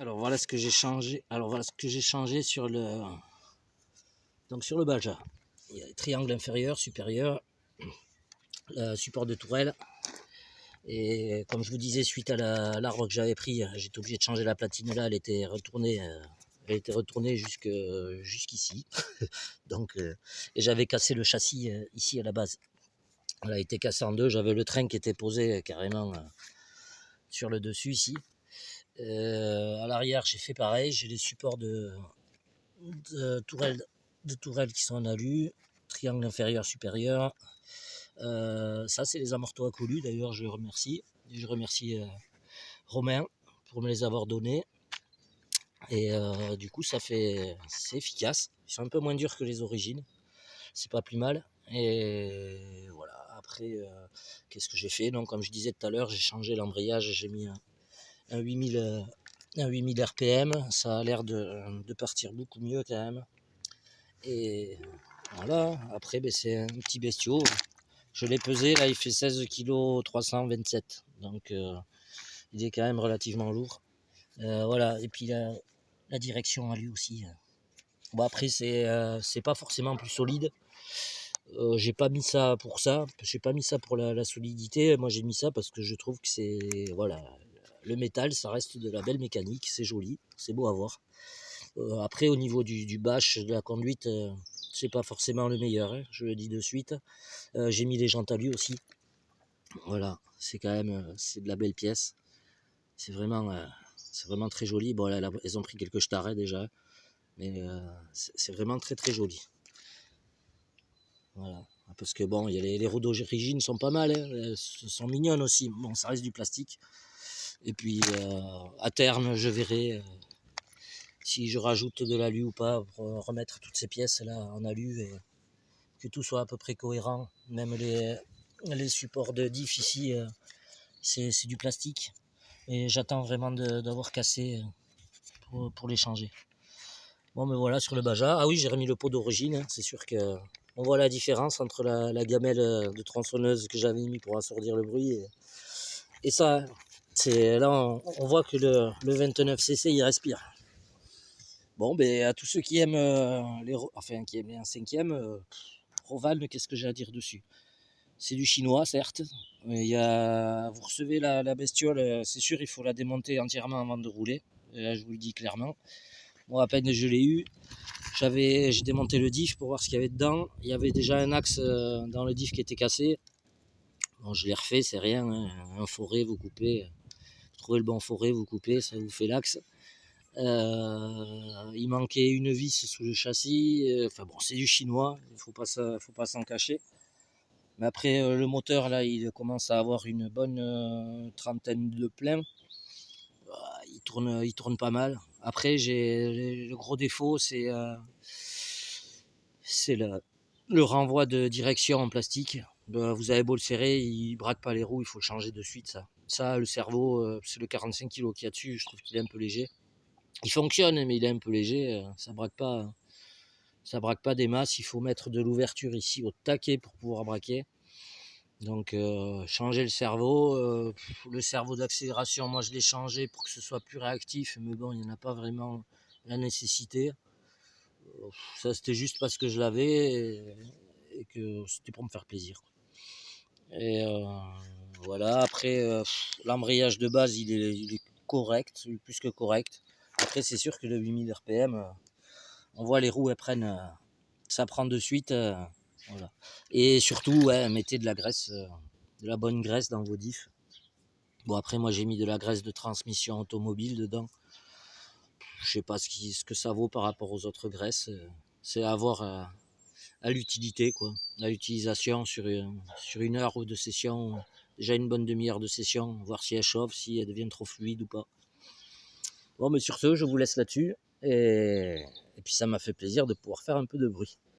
Alors voilà ce que j'ai changé. Sur le Baja. Il y a le triangle inférieur, supérieur, le support de tourelle. Et comme je vous disais, suite à l'arbre que j'avais pris, j'étais obligé de changer la platine là, elle était retournée jusqu'ici. Donc, et j'avais cassé le châssis ici à la base. Elle a été cassée en deux, j'avais le train qui était posé carrément sur le dessus ici. À l'arrière, j'ai fait pareil, j'ai les supports de tourelles qui sont en alu, triangle inférieur, supérieur. Ça, c'est les amortos à coulus, d'ailleurs, je remercie. Je remercie Romain pour me les avoir donnés. Et du coup, c'est efficace. Ils sont un peu moins durs que les origines. C'est pas plus mal. Et voilà, après, qu'est-ce que j'ai fait? Donc, comme je disais tout à l'heure, j'ai changé l'embrayage, j'ai mis un 8000 RPM. Ça a l'air de partir beaucoup mieux quand même. Et voilà, après, c'est un petit bestiau. Je l'ai pesé, là, il fait 16 kg 327. Donc, il est quand même relativement lourd. Voilà, et puis la direction à lui aussi. Bon, après, c'est pas forcément plus solide. J'ai pas mis ça pour ça. J'ai pas mis ça pour la solidité. Moi, j'ai mis ça parce que je trouve que c'est. Voilà. Le métal, ça reste de la belle mécanique. C'est joli. C'est beau à voir. Après, au niveau du bâche, de la conduite, c'est pas forcément le meilleur. Hein, je le dis de suite. J'ai mis les jantes à lui aussi. Voilà. C'est quand même. C'est de la belle pièce. C'est vraiment très joli. Bon, là, elles ont pris quelques starets déjà. Mais c'est vraiment très très joli. Voilà. Parce que bon, il y a les roues d'origine sont pas mal, hein. Elles sont mignonnes aussi. Bon, ça reste du plastique. Et puis à terme, je verrai si je rajoute de l'alu ou pas pour remettre toutes ces pièces là en alu et que tout soit à peu près cohérent. Même les supports de diff ici, c'est du plastique. Et j'attends vraiment d'avoir cassé pour les changer. Bon, mais voilà, sur le Baja. Ah oui, j'ai remis le pot d'origine. Hein. C'est sûr que on voit la différence entre la gamelle de tronçonneuse que j'avais mis pour assourdir le bruit et ça. Là, on voit que le 29cc, il respire. Bon, ben, à tous ceux qui aiment qui aiment un cinquième, Roval, qu'est-ce que j'ai à dire dessus? C'est du chinois, certes. Vous recevez la bestiole, c'est sûr, il faut la démonter entièrement avant de rouler. Et là, je vous le dis clairement. Moi, à peine je l'ai eu, j'ai démonté le diff pour voir ce qu'il y avait dedans. Il y avait déjà un axe dans le diff qui était cassé. Bon, je l'ai refait, c'est rien. Hein. Un forêt, vous coupez. Vous trouvez le bon forêt, vous coupez, ça vous fait l'axe. Il manquait une vis sous le châssis. Enfin bon, c'est du chinois, il faut pas s'en cacher. Mais après, le moteur, là, il commence à avoir une bonne trentaine de plein. Il tourne pas mal. Après, le gros défaut, c'est le renvoi de direction en plastique. Vous avez beau le serrer, il braque pas les roues, il faut le changer de suite. Ça le cerveau, c'est le 45 kg qu'il y a dessus, je trouve qu'il est un peu léger. Il fonctionne, mais il est un peu léger, ça braque pas des masses. Il faut mettre de l'ouverture ici au taquet pour pouvoir braquer. Donc changer le cerveau d'accélération, moi je l'ai changé pour que ce soit plus réactif, mais bon, il n'y en a pas vraiment la nécessité. Ça c'était juste parce que je l'avais et que c'était pour me faire plaisir. Et voilà, après l'embrayage de base il est correct, il est plus que correct. Après c'est sûr que le 8000 RPM, on voit les roues elles prennent, ça prend de suite. Voilà. Et surtout, ouais, mettez de la graisse, de la bonne graisse dans vos diffs. Bon, après, moi, j'ai mis de la graisse de transmission automobile dedans. Je sais pas ce que ça vaut par rapport aux autres graisses. C'est à voir à l'utilité, quoi. À l'utilisation sur une heure de session. Déjà une bonne demi-heure de session, voir si elle chauffe, si elle devient trop fluide ou pas. Bon, mais sur ce, je vous laisse là-dessus. Et puis, ça m'a fait plaisir de pouvoir faire un peu de bruit.